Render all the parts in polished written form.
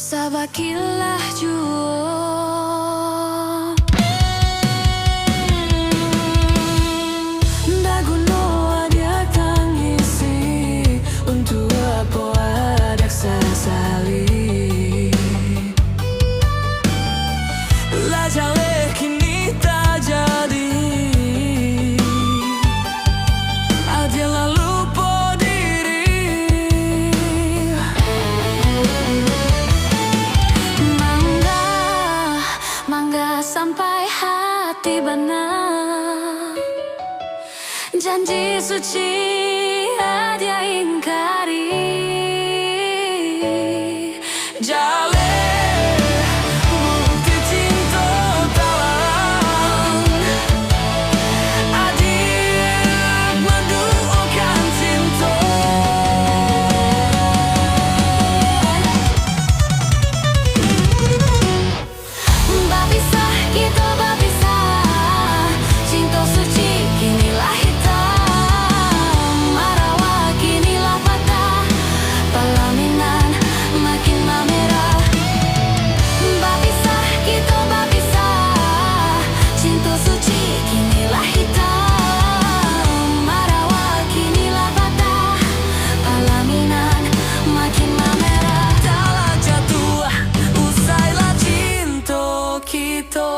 Sabakilah juo Daguno adia tangisi Untuk apa adak sasali Lajale kini tak jadi Adia lalu sampai hati benar Janji suci dia ingkari Jale bukti cinta talang Adik menduakan cinta Kita berpisah, cinta suci kinilah hitam, marawak kinilah patah, pelaminan makin memerah. Berpisah, kita berpisah, cinta suci kinilah hitam, marawak kinilah patah, pelaminan makin memerah. Telah jatuh, usailah cinta kita.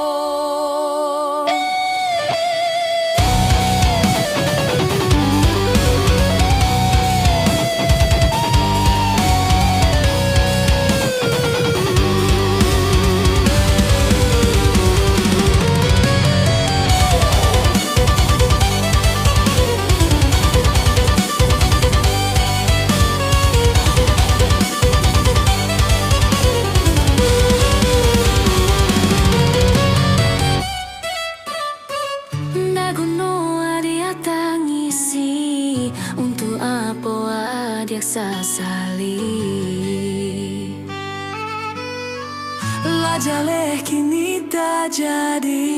Daguno adia tangisi Untuk apa adia sasali Lajale kini tak jadi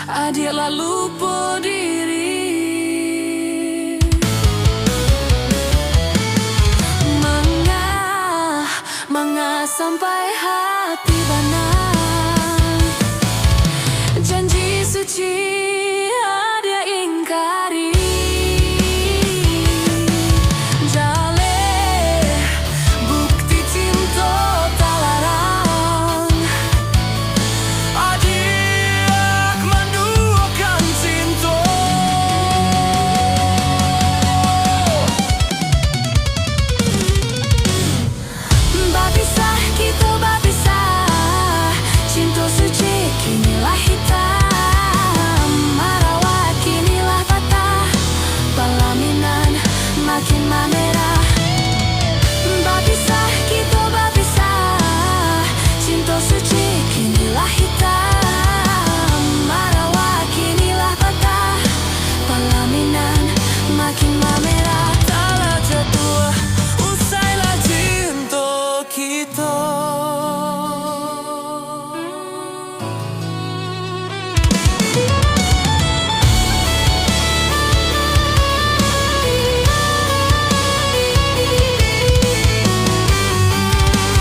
Adia lalu diri Mengah sampai hati benar Janji suci dia ingkari Jale bukti cinta tak larang Adik menduakan cinta Berpisah kita berpisah Cinta suci kinilah hitam Marawak kinilah patah Pelaminan makin memerah Berpisah kita berpisah Cinta suci kinilah hitam